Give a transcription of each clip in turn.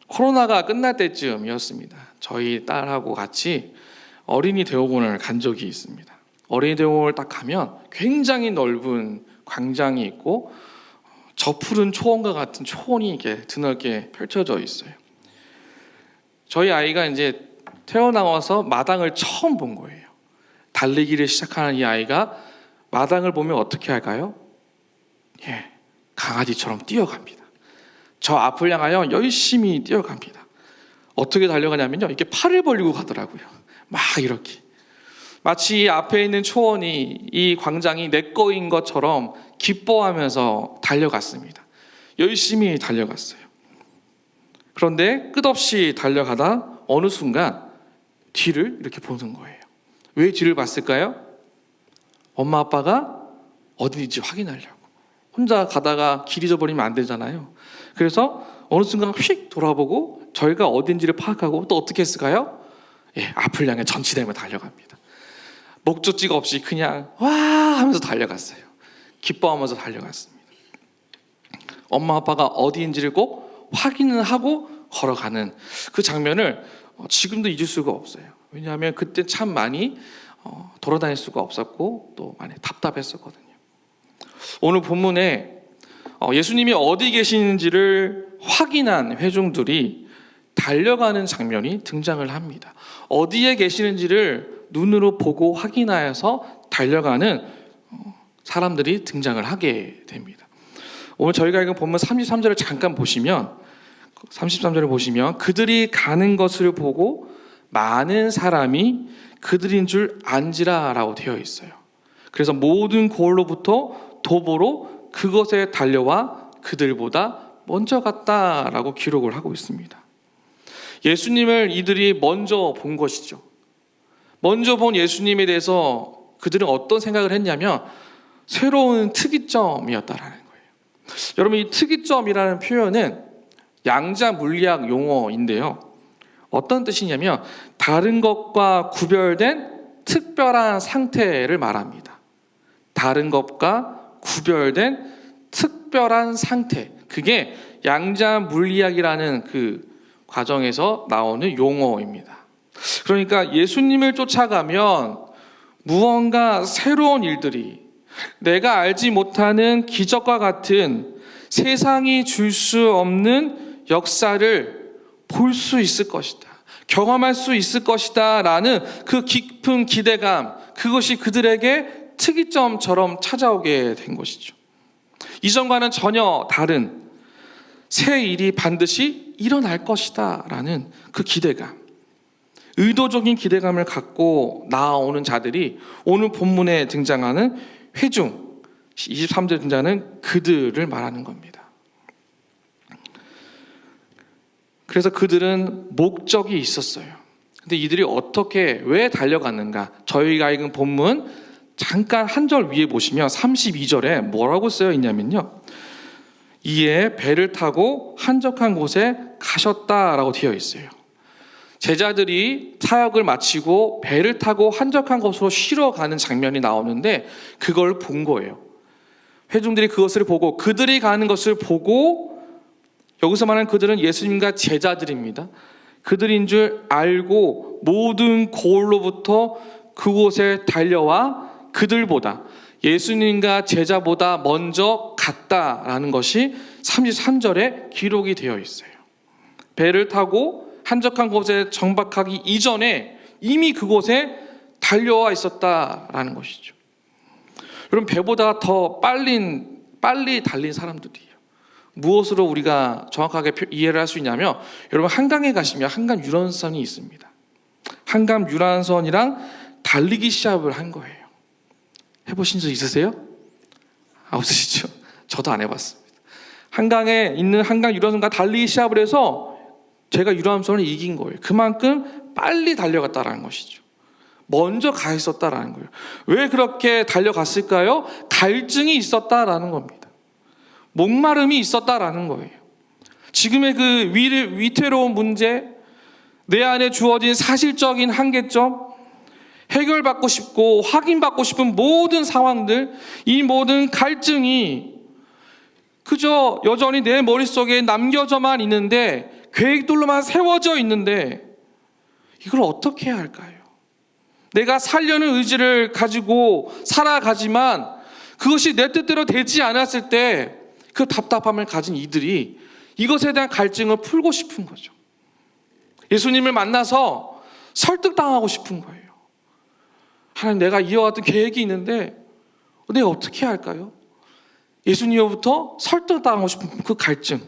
코로나가 끝날 때쯤이었습니다. 저희 딸하고 같이 어린이 대공원을 간 적이 있습니다. 어린이 대공원을 딱 가면 굉장히 넓은 광장이 있고 저 푸른 초원과 같은 초원이 이렇게 드넓게 펼쳐져 있어요. 저희 아이가 이제 태어나와서 마당을 처음 본 거예요. 달리기를 시작하는 이 아이가 마당을 보면 어떻게 할까요? 강아지처럼 뛰어갑니다. 저 앞을 향하여 열심히 뛰어갑니다. 어떻게 달려가냐면요, 이렇게 팔을 벌리고 가더라고요. 막 이렇게 마치 이 앞에 있는 초원이, 이 광장이 내 거인 것처럼 기뻐하면서 달려갔습니다. 열심히 달려갔어요. 그런데 끝없이 달려가다 어느 순간 뒤를 이렇게 보는 거예요. 왜 뒤를 봤을까요? 엄마 아빠가 어디인지 확인하려고. 혼자 가다가 길 잊어버리면 안 되잖아요. 그래서 어느 순간 휙 돌아보고 저희가 어딘지를 파악하고 또 어떻게 했을까요? 앞을 향해 전치대며 달려갑니다. 목적지가 없이 그냥 와 하면서 달려갔어요. 기뻐하면서 달려갔습니다. 엄마 아빠가 어디인지를 꼭 확인을 하고 걸어가는 그 장면을 지금도 잊을 수가 없어요. 왜냐하면 그때 참 많이 돌아다닐 수가 없었고 또 많이 답답했었거든요. 오늘 본문에 예수님이 어디 계시는지를 확인한 회중들이 달려가는 장면이 등장을 합니다. 어디에 계시는지를 눈으로 보고 확인하여서 달려가는 사람들이 등장을 하게 됩니다. 오늘 저희가 읽은 본문 33절을 잠깐 보시면, 33절을 보시면 그들이 가는 것을 보고 많은 사람이 그들인 줄 안지라 라고 되어 있어요. 그래서 모든 고을로부터 도보로 그것에 달려와 그들보다 먼저 갔다라고 기록을 하고 있습니다. 예수님을 이들이 먼저 본 것이죠. 먼저 본 예수님에 대해서 그들은 어떤 생각을 했냐면 새로운 특이점이었다라는 거예요. 여러분, 이 특이점이라는 표현은 양자 물리학 용어인데요. 어떤 뜻이냐면 다른 것과 구별된 특별한 상태를 말합니다. 다른 것과 구별된 특별한 상태, 그게 양자 물리학이라는 그 과정에서 나오는 용어입니다. 그러니까 예수님을 쫓아가면 무언가 새로운 일들이, 내가 알지 못하는 기적과 같은 세상이 줄 수 없는 역사를 볼 수 있을 것이다, 경험할 수 있을 것이다 라는 그 깊은 기대감, 그것이 그들에게 특이점처럼 찾아오게 된 것이죠. 이전과는 전혀 다른 새 일이 반드시 일어날 것이다 라는 그 기대감, 의도적인 기대감을 갖고 나아오는 자들이 오늘 본문에 등장하는 회중, 23절에 등장하는 그들을 말하는 겁니다. 그래서 그들은 목적이 있었어요. 근데 이들이 어떻게, 왜 달려갔는가? 저희가 읽은 본문 잠깐 한 절 위에 보시면 32절에 뭐라고 쓰여 있냐면요, 이에 배를 타고 한적한 곳에 가셨다라고 되어 있어요. 제자들이 사역을 마치고 배를 타고 한적한 곳으로 쉬러 가는 장면이 나오는데 그걸 본 거예요. 회중들이 그것을 보고, 그들이 가는 것을 보고, 여기서 말하는 그들은 예수님과 제자들입니다. 그들인 줄 알고 모든 고을로부터 그곳에 달려와 그들보다, 예수님과 제자보다 먼저 갔다라는 것이 33절에 기록이 되어 있어요. 배를 타고 한적한 곳에 정박하기 이전에 이미 그곳에 달려와 있었다라는 것이죠. 여러분, 배보다 더 빨리 달린 사람들이에요. 무엇으로 우리가 정확하게 이해를 할 수 있냐면, 여러분, 한강에 가시면 한강 유람선이 있습니다. 한강 유람선이랑 달리기 시합을 한 거예요. 해보신 적 있으세요? 없으시죠? 저도 안 해봤습니다. 한강에 있는 한강 유람선과 달리기 시합을 해서 제가 유람선을 이긴 거예요. 그만큼 빨리 달려갔다라는 것이죠. 먼저 가 있었다라는 거예요. 왜 그렇게 달려갔을까요? 갈증이 있었다라는 겁니다. 목마름이 있었다라는 거예요. 지금의 그 위태로운 문제, 내 안에 주어진 사실적인 한계점, 해결받고 싶고 확인받고 싶은 모든 상황들, 이 모든 갈증이 그저 여전히 내 머릿속에 남겨져만 있는데 계획들로만 세워져 있는데 이걸 어떻게 해야 할까요? 내가 살려는 의지를 가지고 살아가지만 그것이 내 뜻대로 되지 않았을 때 그 답답함을 가진 이들이 이것에 대한 갈증을 풀고 싶은 거죠. 예수님을 만나서 설득당하고 싶은 거예요. 하나님, 내가 이와 같은 계획이 있는데 내가 어떻게 해야 할까요? 예수님으로부터 설득당하고 싶은 그 갈증.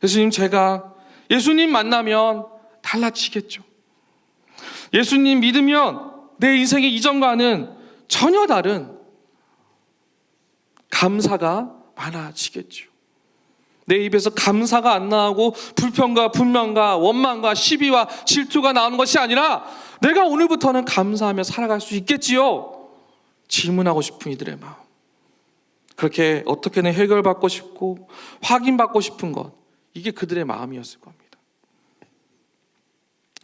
예수님, 제가 예수님 만나면 달라지겠죠. 예수님 믿으면 내 인생의 이전과는 전혀 다른 감사가 많아지겠죠. 내 입에서 감사가 안 나오고 불평과 분명과 원망과 시비와 질투가 나오는 것이 아니라 내가 오늘부터는 감사하며 살아갈 수 있겠지요? 질문하고 싶은 이들의 마음. 그렇게 어떻게든 해결받고 싶고 확인받고 싶은 것, 이게 그들의 마음이었을 겁니다.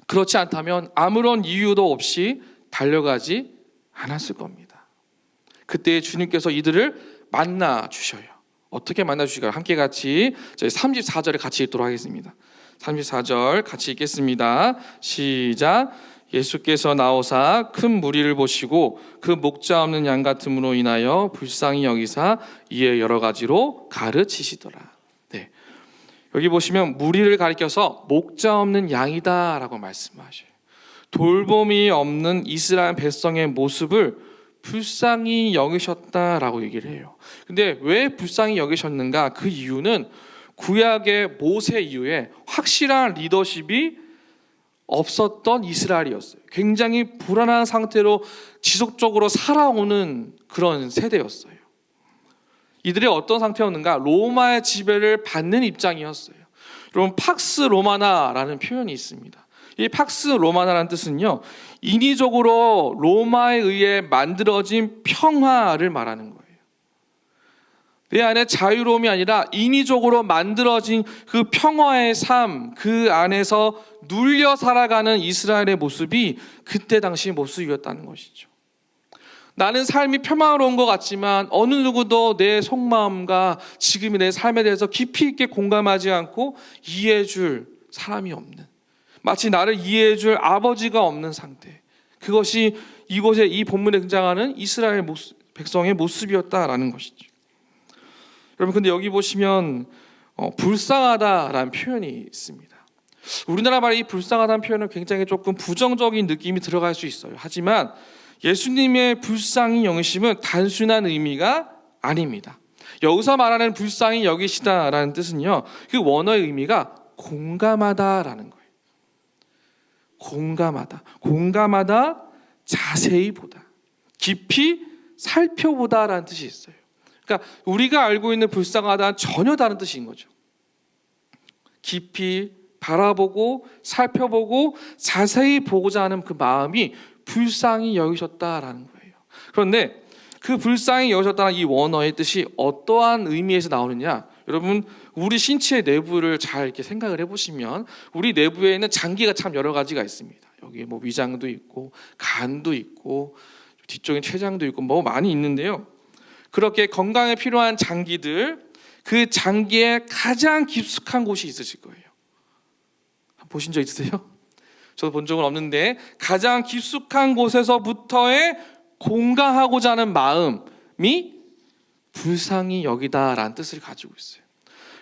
그렇지 않다면 아무런 이유도 없이 달려가지 않았을 겁니다. 그때 주님께서 이들을 만나 주셔요. 어떻게 만나 주실까요? 함께 같이 저희 34절을 같이 읽도록 하겠습니다. 34절 같이 읽겠습니다. 시작. 예수께서 나오사 큰 무리를 보시고 그 목자 없는 양 같음으로 인하여 불쌍히 여기사 이에 여러 가지로 가르치시더라. 네. 여기 보시면 무리를 가리켜서 목자 없는 양이다라고 말씀하셔요. 돌봄이 없는 이스라엘 백성의 모습을 불쌍히 여기셨다라고 얘기를 해요. 근데 왜 불쌍히 여기셨는가? 그 이유는 구약의 모세 이후에 확실한 리더십이 없었던 이스라엘이었어요. 굉장히 불안한 상태로 지속적으로 살아오는 그런 세대였어요. 이들이 어떤 상태였는가? 로마의 지배를 받는 입장이었어요. 여러분, 팍스 로마나라는 표현이 있습니다. 이 팍스 로마나라는 뜻은요, 인위적으로 로마에 의해 만들어진 평화를 말하는 거예요. 내 안에 자유로움이 아니라 인위적으로 만들어진 그 평화의 삶, 그 안에서 눌려 살아가는 이스라엘의 모습이 그때 당시 모습이었다는 것이죠. 나는 삶이 평화로운 것 같지만 어느 누구도 내 속마음과 지금의 내 삶에 대해서 깊이 있게 공감하지 않고 이해해 줄 사람이 없는, 마치 나를 이해해 줄 아버지가 없는 상태. 그것이 이곳에 이 본문에 등장하는 이스라엘 백성의 모습이었다라는 것이죠. 여러분, 근데 여기 보시면 불쌍하다라는 표현이 있습니다. 우리나라 말에 이 불쌍하다는 표현은 굉장히 조금 부정적인 느낌이 들어갈 수 있어요. 하지만 예수님의 불쌍히 여기심은 단순한 의미가 아닙니다. 여기서 말하는 불쌍히 여기시다라는 뜻은요, 그 원어의 의미가 공감하다라는 거예요. 공감하다, 자세히 보다, 깊이 살펴보다라는 뜻이 있어요. 그러니까 우리가 알고 있는 불쌍하다는 전혀 다른 뜻인 거죠. 깊이 바라보고 살펴보고 자세히 보고자 하는 그 마음이 불쌍히 여기셨다라는 거예요. 그런데 그 불쌍히 여기셨다는 이 원어의 뜻이 어떠한 의미에서 나오느냐? 여러분, 우리 신체의 내부를 잘 이렇게 생각을 해보시면 우리 내부에 있는 장기가 참 여러 가지가 있습니다. 여기 뭐 위장도 있고 간도 있고 뒤쪽에 췌장도 있고 뭐 많이 있는데요. 그렇게 건강에 필요한 장기들, 그 장기에 가장 깊숙한 곳이 있으실 거예요. 보신 적 있으세요? 저도 본 적은 없는데 가장 깊숙한 곳에서부터의 공감하고자 하는 마음이 불쌍히 여기다라는 뜻을 가지고 있어요.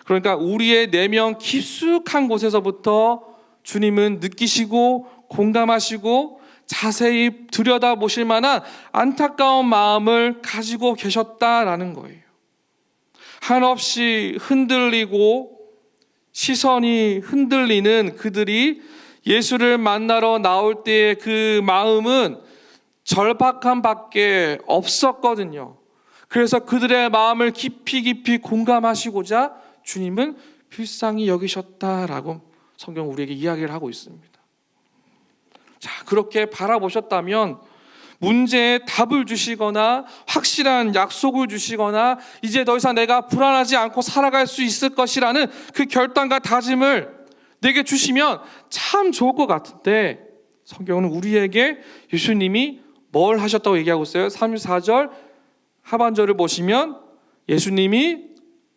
그러니까 우리의 내면 깊숙한 곳에서부터 주님은 느끼시고 공감하시고 자세히 들여다보실 만한 안타까운 마음을 가지고 계셨다라는 거예요. 한없이 흔들리고 시선이 흔들리는 그들이 예수를 만나러 나올 때의 그 마음은 절박함 밖에 없었거든요. 그래서 그들의 마음을 깊이 공감하시고자 주님은 불쌍히 여기셨다라고 성경 우리에게 이야기를 하고 있습니다. 자, 그렇게 바라보셨다면 문제에 답을 주시거나 확실한 약속을 주시거나 이제 더 이상 내가 불안하지 않고 살아갈 수 있을 것이라는 그 결단과 다짐을 내게 주시면 참 좋을 것 같은데 성경은 우리에게 예수님이 뭘 하셨다고 얘기하고 있어요? 34절 하반절을 보시면 예수님이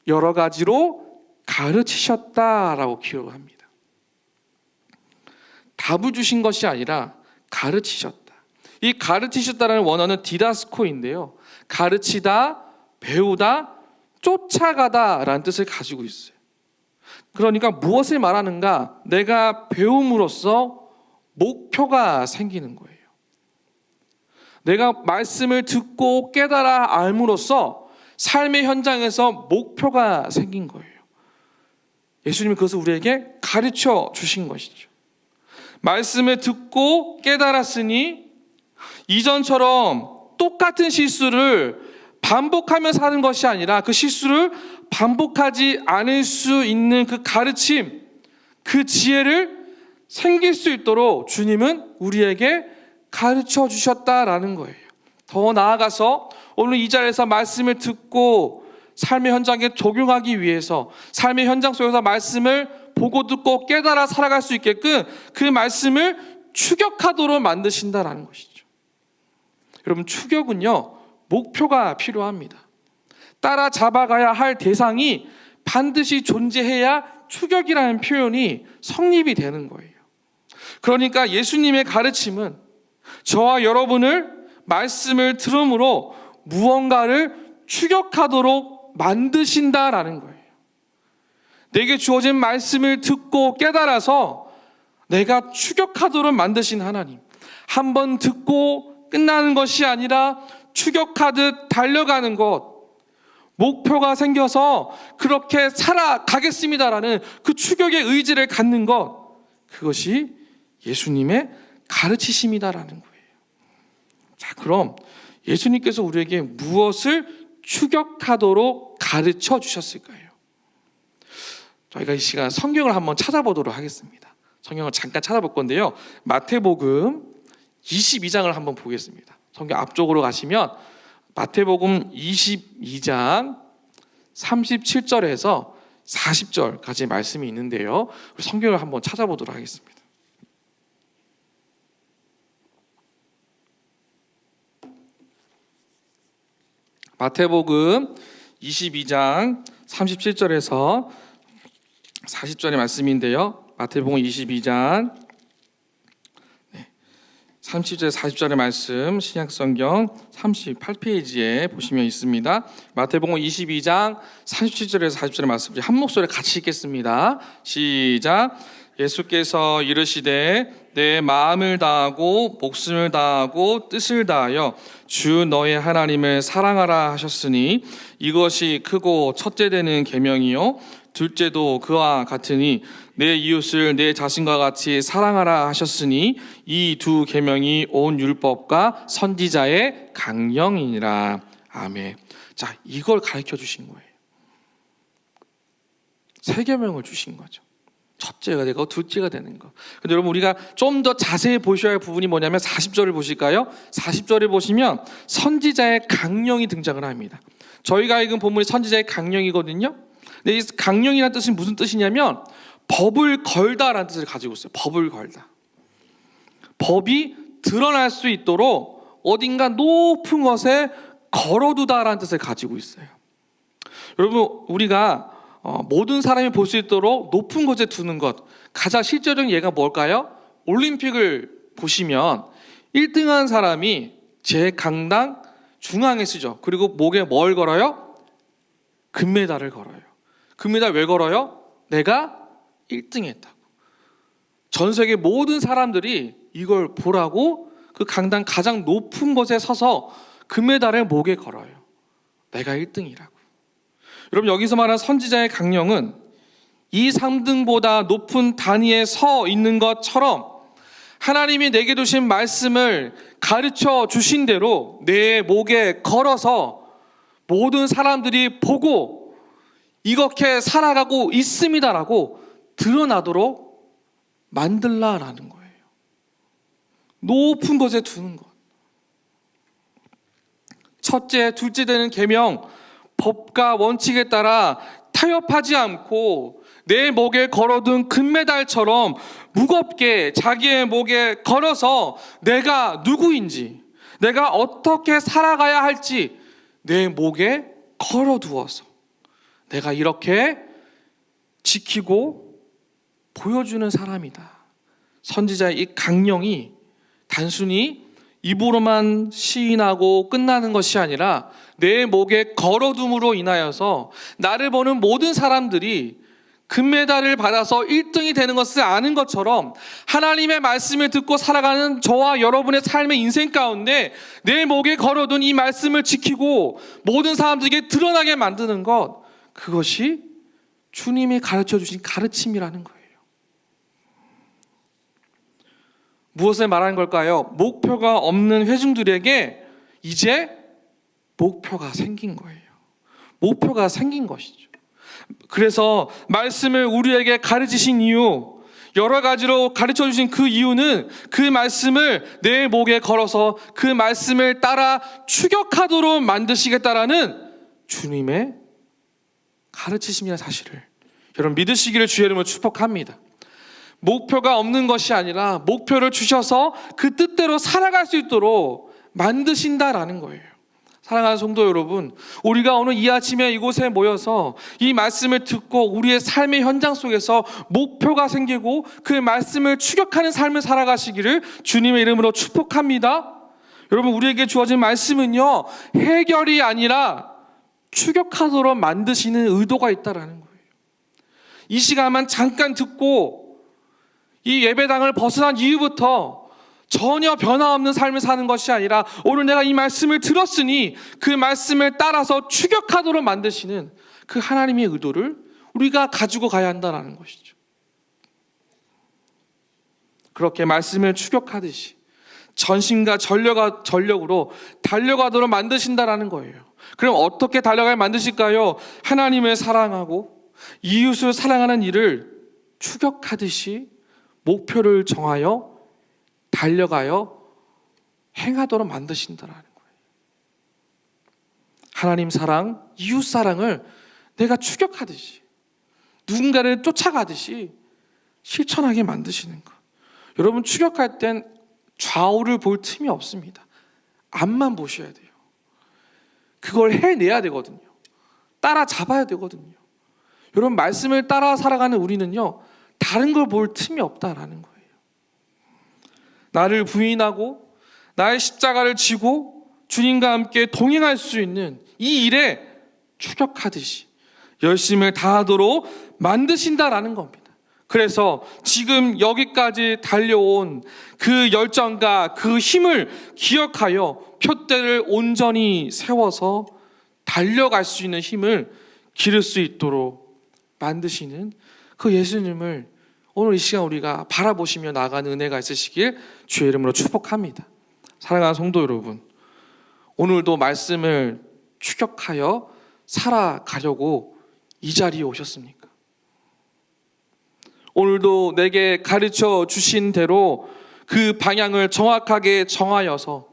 여러 가지로 가르치셨다라고 기록합니다. 답을 주신 것이 아니라 가르치셨다. 이 가르치셨다라는 원어는 디다스코인데요. 가르치다, 배우다, 쫓아가다라는 뜻을 가지고 있어요. 그러니까 무엇을 말하는가? 내가 배움으로써 목표가 생기는 거예요. 내가 말씀을 듣고 깨달아 알므로써 삶의 현장에서 목표가 생긴 거예요. 예수님이 그것을 우리에게 가르쳐 주신 것이죠. 말씀을 듣고 깨달았으니 이전처럼 똑같은 실수를 반복하며 사는 것이 아니라 그 실수를 반복하지 않을 수 있는 그 가르침, 그 지혜를 생길 수 있도록 주님은 우리에게 가르쳐 주셨다라는 거예요. 더 나아가서 오늘 이 자리에서 말씀을 듣고 삶의 현장에 적용하기 위해서 삶의 현장 속에서 말씀을 보고 듣고 깨달아 살아갈 수 있게끔 그 말씀을 추격하도록 만드신다라는 것이죠. 여러분, 추격은요, 목표가 필요합니다. 따라잡아가야 할 대상이 반드시 존재해야 추격이라는 표현이 성립이 되는 거예요. 그러니까 예수님의 가르침은 저와 여러분을 말씀을 들음으로 무언가를 추격하도록 만드신다라는 거예요. 내게 주어진 말씀을 듣고 깨달아서 내가 추격하도록 만드신 하나님. 한 번 듣고 끝나는 것이 아니라 추격하듯 달려가는 것. 목표가 생겨서 그렇게 살아가겠습니다라는 그 추격의 의지를 갖는 것. 그것이 예수님의 가르치심이다라는 거예요. 자, 그럼 예수님께서 우리에게 무엇을 추격하도록 가르쳐 주셨을까요? 저희가 이 시간 성경을 한번 찾아보도록 하겠습니다. 성경을 잠깐 찾아볼 건데요. 마태복음 22장을 한번 보겠습니다. 성경 앞쪽으로 가시면 마태복음 22장 37절에서 40절까지 말씀이 있는데요. 성경을 한번 찾아보도록 하겠습니다. 마태복음 22장 37절에서 40절의 말씀인데요. 마태복음 22장 30절 40절의 말씀 신약성경 38페이지에 보시면 있습니다. 마태복음 22장 37절에서 40절의 말씀 한 목소리에 같이 읽겠습니다. 시작. 예수께서 이르시되 내 마음을 다하고 목숨을 다하고 뜻을 다하여 주 너의 하나님을 사랑하라 하셨으니 이것이 크고 첫째 되는 계명이요 둘째도 그와 같으니 내 이웃을 내 자신과 같이 사랑하라 하셨으니 이 두 계명이 온 율법과 선지자의 강령이니라. 아멘. 자, 이걸 가르쳐 주신 거예요. 세 계명을 주신 거죠. 첫째가 되고 둘째가 되는 거. 근데 여러분, 우리가 좀 더 자세히 보셔야 할 부분이 뭐냐면 40절을 보실까요? 40절을 보시면 선지자의 강령이 등장을 합니다. 저희가 읽은 본문이 선지자의 강령이거든요. 근데 이 강령이라는 뜻이 무슨 뜻이냐면 법을 걸다라는 뜻을 가지고 있어요. 법을 걸다. 법이 드러날 수 있도록 어딘가 높은 것에 걸어두다라는 뜻을 가지고 있어요. 여러분, 우리가 모든 사람이 볼 수 있도록 높은 곳에 두는 것, 가장 실제적인 예가 뭘까요? 올림픽을 보시면 1등한 사람이 제 강당 중앙에 쓰죠. 그리고 목에 뭘 걸어요? 금메달을 걸어요. 금메달 왜 걸어요? 내가 1등 했다고. 전 세계 모든 사람들이 이걸 보라고 그 강당 가장 높은 곳에 서서 금메달을 목에 걸어요. 내가 1등이라고. 여러분, 여기서 말하는 선지자의 강령은 이 3등보다 높은 단위에 서 있는 것처럼 하나님이 내게 주신 말씀을 가르쳐 주신 대로 내 목에 걸어서 모든 사람들이 보고 이렇게 살아가고 있습니다라고 드러나도록 만들라라는 거예요. 높은 곳에 두는 것. 첫째, 둘째 되는 계명, 법과 원칙에 따라 타협하지 않고 내 목에 걸어둔 금메달처럼 무겁게 자기의 목에 걸어서 내가 누구인지, 내가 어떻게 살아가야 할지 내 목에 걸어두어서 내가 이렇게 지키고 보여주는 사람이다. 선지자의 이 강령이 단순히 입으로만 시인하고 끝나는 것이 아니라 내 목에 걸어둠으로 인하여서 나를 보는 모든 사람들이 금메달을 받아서 1등이 되는 것을 아는 것처럼 하나님의 말씀을 듣고 살아가는 저와 여러분의 삶의 인생 가운데 내 목에 걸어둔 이 말씀을 지키고 모든 사람들에게 드러나게 만드는 것, 그것이 주님이 가르쳐 주신 가르침이라는 거예요. 무엇을 말하는 걸까요? 목표가 없는 회중들에게 이제 목표가 생긴 거예요. 목표가 생긴 것이죠. 그래서 말씀을 우리에게 가르치신 이유, 여러 가지로 가르쳐 주신 그 이유는 그 말씀을 내 목에 걸어서 그 말씀을 따라 추격하도록 만드시겠다라는 주님의 가르치심이라는 사실을 여러분 믿으시기를 주의 이름으로 축복합니다. 목표가 없는 것이 아니라 목표를 주셔서 그 뜻대로 살아갈 수 있도록 만드신다라는 거예요. 사랑하는 성도 여러분, 우리가 오늘 이 아침에 이곳에 모여서 이 말씀을 듣고 우리의 삶의 현장 속에서 목표가 생기고 그 말씀을 추격하는 삶을 살아가시기를 주님의 이름으로 축복합니다. 여러분, 우리에게 주어진 말씀은요, 해결이 아니라 추격하도록 만드시는 의도가 있다라는 거예요. 이 시간만 잠깐 듣고 이 예배당을 벗어난 이후부터 전혀 변화 없는 삶을 사는 것이 아니라 오늘 내가 이 말씀을 들었으니 그 말씀을 따라서 추격하도록 만드시는 그 하나님의 의도를 우리가 가지고 가야 한다는 것이죠. 그렇게 말씀을 추격하듯이 전심과 전력으로 달려가도록 만드신다라는 거예요. 그럼 어떻게 달려가야 만드실까요? 하나님을 사랑하고 이웃을 사랑하는 일을 추격하듯이 목표를 정하여 달려가여 행하도록 만드신다라는 거예요. 하나님 사랑, 이웃 사랑을 내가 추격하듯이 누군가를 쫓아가듯이 실천하게 만드시는 것. 여러분, 추격할 땐 좌우를 볼 틈이 없습니다. 앞만 보셔야 돼요. 그걸 해내야 되거든요. 따라잡아야 되거든요. 여러분, 말씀을 따라 살아가는 우리는요, 다른 걸 볼 틈이 없다라는 거예요. 나를 부인하고 나의 십자가를 지고 주님과 함께 동행할 수 있는 이 일에 추격하듯이 열심을 다하도록 만드신다라는 겁니다. 그래서 지금 여기까지 달려온 그 열정과 그 힘을 기억하여 표대를 온전히 세워서 달려갈 수 있는 힘을 기를 수 있도록 만드시는 그 예수님을 오늘 이 시간 우리가 바라보시며 나아가는 은혜가 있으시길 주의 이름으로 축복합니다. 사랑하는 성도 여러분, 오늘도 말씀을 추격하여 살아가려고 이 자리에 오셨습니까? 오늘도 내게 가르쳐 주신 대로 그 방향을 정확하게 정하여서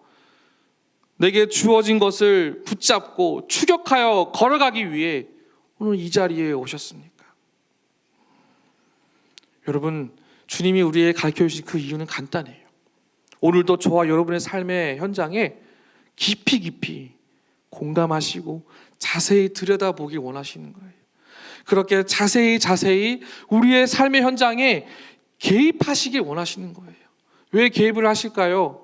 내게 주어진 것을 붙잡고 추격하여 걸어가기 위해 오늘 이 자리에 오셨습니까? 여러분, 주님이 우리에게 가르쳐 주신 그 이유는 간단해요. 오늘도 저와 여러분의 삶의 현장에 깊이 공감하시고 자세히 들여다보길 원하시는 거예요. 그렇게 자세히 우리의 삶의 현장에 개입하시길 원하시는 거예요. 왜 개입을 하실까요?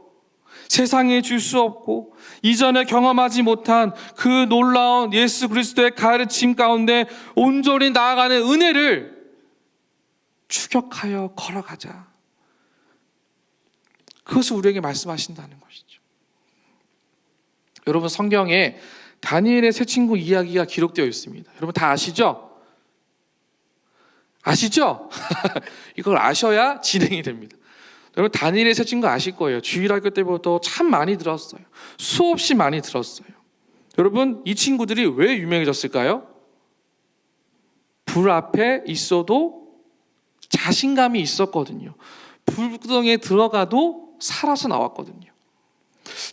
세상에 줄 수 없고 이전에 경험하지 못한 그 놀라운 예수 그리스도의 가르침 가운데 온전히 나아가는 은혜를 추격하여 걸어가자. 그것을 우리에게 말씀하신다는 것이죠. 여러분, 성경에 다니엘의 세 친구 이야기가 기록되어 있습니다. 여러분 다 아시죠? 아시죠? 이걸 아셔야 진행이 됩니다. 여러분, 다니엘의 세 친구 아실 거예요. 주일학교 때부터 참 많이 들었어요. 수없이 많이 들었어요. 여러분, 이 친구들이 왜 유명해졌을까요? 불 앞에 있어도 자신감이 있었거든요. 불구덩이에 들어가도 살아서 나왔거든요.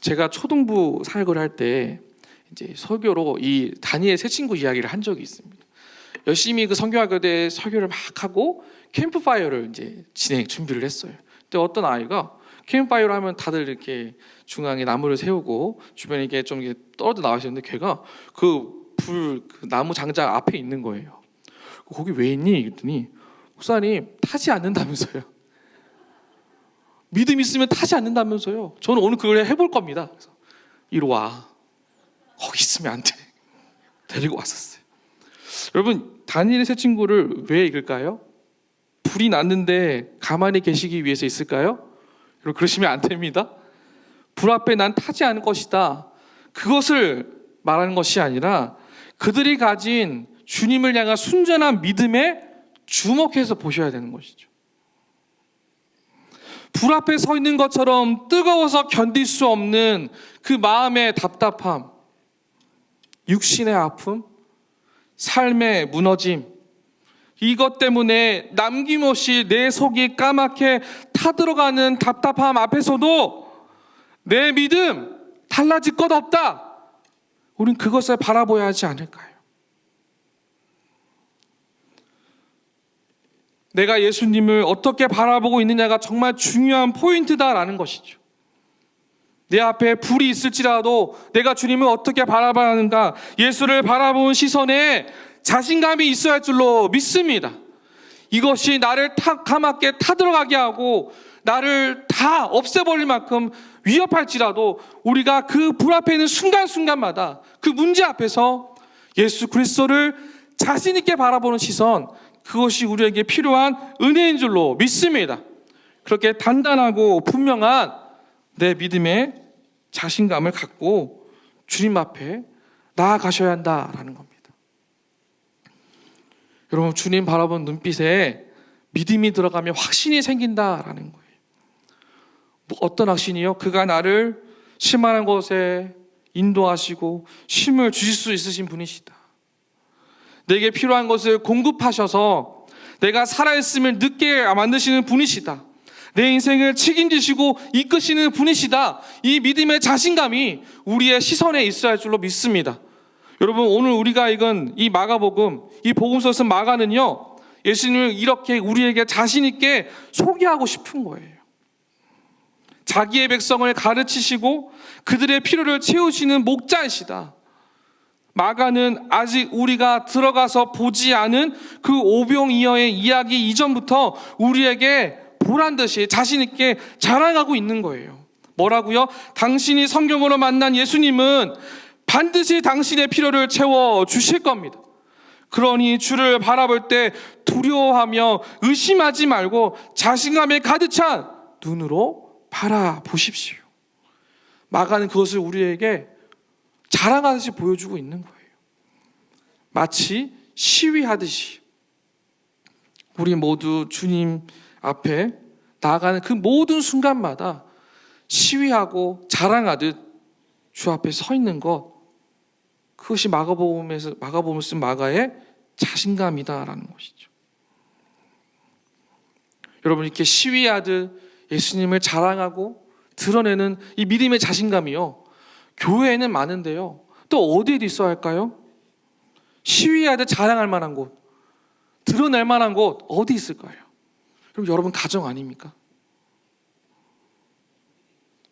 제가 초등부 사역을 할 때 이제 설교로 이 다니엘 세 친구 이야기를 한 적이 있습니다. 열심히 그 성경학교대 설교를 막 하고 캠프파이어를 이제 준비를 했어요. 근데 어떤 아이가 캠프파이어를 하면 다들 이렇게 중앙에 나무를 세우고 주변에 이게 좀 떨어져 나와 있었는데 걔가 그 나무 장작 앞에 있는 거예요. 거기 왜 있니? 그랬더니 목사님 타지 않는다면서요. 믿음 있으면 타지 않는다면서요. 저는 오늘 그걸 해볼 겁니다. 그래서 이리 와. 거기 있으면 안 돼. 데리고 왔었어요. 여러분, 다니엘의 세 친구를 왜 읽을까요? 불이 났는데 가만히 계시기 위해서 있을까요? 여러분, 그러시면 안 됩니다. 불 앞에 난 타지 않을 것이다. 그것을 말하는 것이 아니라 그들이 가진 주님을 향한 순전한 믿음에 주목해서 보셔야 되는 것이죠. 불 앞에 서 있는 것처럼 뜨거워서 견딜 수 없는 그 마음의 답답함, 육신의 아픔, 삶의 무너짐, 이것 때문에 남김없이 내 속이 까맣게 타들어가는 답답함 앞에서도 내 믿음 달라질 것 없다. 우린 그것을 바라봐야 하지 않을까요? 내가 예수님을 어떻게 바라보고 있느냐가 정말 중요한 포인트다라는 것이죠. 내 앞에 불이 있을지라도 내가 주님을 어떻게 바라봐야 하는가, 예수를 바라보는 시선에 자신감이 있어야 할 줄로 믿습니다. 이것이 나를 까맣게 타들어가게 하고 나를 다 없애버릴 만큼 위협할지라도 우리가 그 불 앞에 있는 순간순간마다 그 문제 앞에서 예수 그리스도를 자신 있게 바라보는 시선, 그것이 우리에게 필요한 은혜인 줄로 믿습니다. 그렇게 단단하고 분명한 내 믿음의 자신감을 갖고 주님 앞에 나아가셔야 한다라는 겁니다. 여러분, 주님 바라보는 눈빛에 믿음이 들어가면 확신이 생긴다라는 거예요. 어떤 확신이요? 그가 나를 실만한 곳에 인도하시고 쉼을 주실 수 있으신 분이시다. 내게 필요한 것을 공급하셔서 내가 살아있음을 늦게 만드시는 분이시다. 내 인생을 책임지시고 이끄시는 분이시다. 이 믿음의 자신감이 우리의 시선에 있어야 할 줄로 믿습니다. 여러분, 오늘 우리가 읽은 이 마가복음, 이 복음서에 쓴 마가는요, 예수님을 이렇게 우리에게 자신 있게 소개하고 싶은 거예요. 자기의 백성을 가르치시고 그들의 필요를 채우시는 목자이시다. 마가는 아직 우리가 들어가서 보지 않은 그 오병이어의 이야기 이전부터 우리에게 보란듯이 자신 있게 자랑하고 있는 거예요. 뭐라고요? 당신이 성경으로 만난 예수님은 반드시 당신의 필요를 채워주실 겁니다. 그러니 주를 바라볼 때 두려워하며 의심하지 말고 자신감에 가득 찬 눈으로 바라보십시오. 마가는 그것을 우리에게 자랑하듯이 보여주고 있는 거예요. 마치 시위하듯이 우리 모두 주님 앞에 나아가는 그 모든 순간마다 시위하고 자랑하듯 주 앞에 서 있는 것, 그것이 마가복음을 쓴 마가의 자신감이다라는 것이죠. 여러분, 이렇게 시위하듯 예수님을 자랑하고 드러내는 이 믿음의 자신감이요, 교회에는 많은데요, 또 어디에 있어야 할까요? 시위하듯 자랑할 만한 곳, 드러낼 만한 곳 어디 있을까요? 그럼 여러분 가정 아닙니까?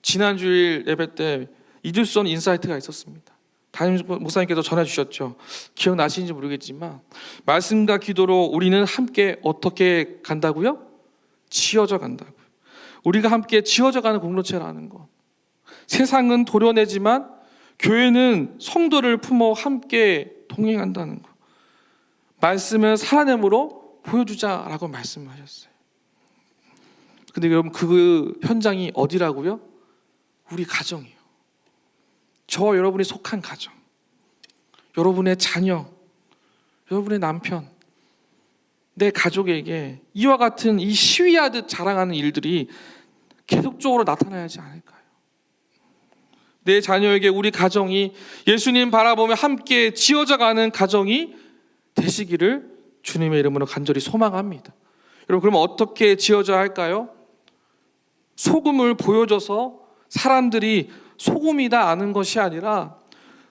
지난 주일 예배 때 잊을 수 없는 인사이트가 있었습니다. 담임 목사님께서 전해 주셨죠. 기억나시는지 모르겠지만 말씀과 기도로 우리는 함께 어떻게 간다고요? 지어져 간다고요. 우리가 함께 지어져 가는 공동체라는 것. 세상은 도려내지만 교회는 성도를 품어 함께 동행한다는 것. 말씀을 살아내므로 보여주자라고 말씀하셨어요. 근데 여러분, 그 현장이 어디라고요? 우리 가정이에요. 저 여러분이 속한 가정, 여러분의 자녀, 여러분의 남편, 내 가족에게 이와 같은 이 시위하듯 자랑하는 일들이 계속적으로 나타나야 하지 않을까요? 내 자녀에게 우리 가정이 예수님 바라보며 함께 지어져가는 가정이 되시기를 주님의 이름으로 간절히 소망합니다. 여러분, 그러면 어떻게 지어져야 할까요? 소금을 보여줘서 사람들이 소금이다 아는 것이 아니라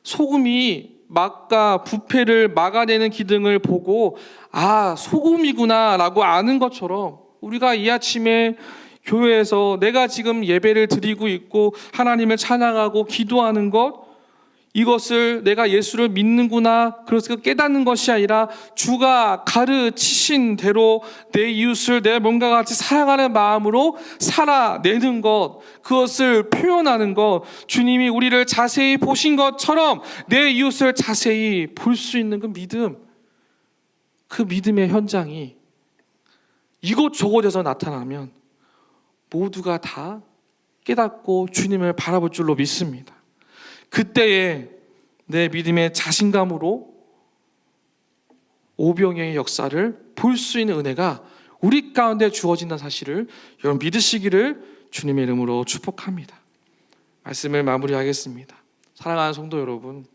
소금이 맛과 부패를 막아내는 기능을 보고 아, 소금이구나 라고 아는 것처럼 우리가 이 아침에 교회에서 내가 지금 예배를 드리고 있고 하나님을 찬양하고 기도하는 것, 이것을 내가 예수를 믿는구나 그래서 깨닫는 것이 아니라 주가 가르치신 대로 내 이웃을 내 몸과 같이 사랑하는 마음으로 살아내는 것, 그것을 표현하는 것, 주님이 우리를 자세히 보신 것처럼 내 이웃을 자세히 볼 수 있는 그 믿음, 그 믿음의 현장이 이곳저곳에서 나타나면 모두가 다 깨닫고 주님을 바라볼 줄로 믿습니다. 그때에 내 믿음의 자신감으로 오병이어의 역사를 볼 수 있는 은혜가 우리 가운데 주어진다는 사실을 여러분 믿으시기를 주님의 이름으로 축복합니다. 말씀을 마무리하겠습니다. 사랑하는 성도 여러분,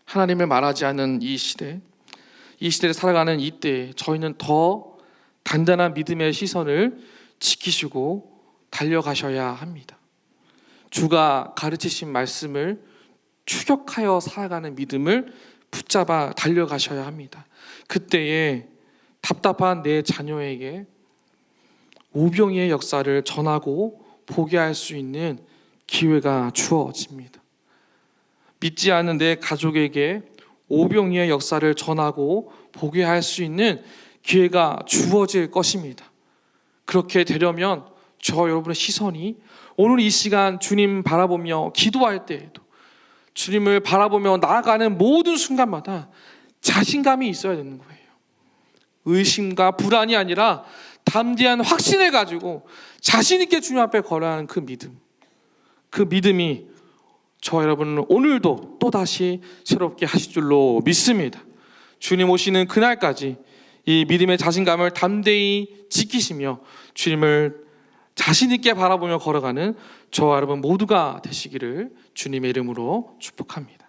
하나님을 말하지 않는 이 시대를 살아가는 이때에 저희는 더 단단한 믿음의 시선을 지키시고 달려가셔야 합니다. 주가 가르치신 말씀을 추격하여 살아가는 믿음을 붙잡아 달려가셔야 합니다. 그때에 답답한 내 자녀에게 오병이의 역사를 전하고 보게 할 수 있는 기회가 주어집니다. 믿지 않는 내 가족에게 오병이의 역사를 전하고 보게 할 수 있는 기회가 주어질 것입니다. 그렇게 되려면 저 여러분의 시선이 오늘 이 시간 주님 바라보며 기도할 때에도 주님을 바라보며 나아가는 모든 순간마다 자신감이 있어야 되는 거예요. 의심과 불안이 아니라 담대한 확신을 가지고 자신 있게 주님 앞에 걸어가는 그 믿음, 그 믿음이 저 여러분을 오늘도 또다시 새롭게 하실 줄로 믿습니다. 주님 오시는 그날까지 이 믿음의 자신감을 담대히 지키시며 주님을 자신 있게 바라보며 걸어가는 저와 여러분 모두가 되시기를 주님의 이름으로 축복합니다.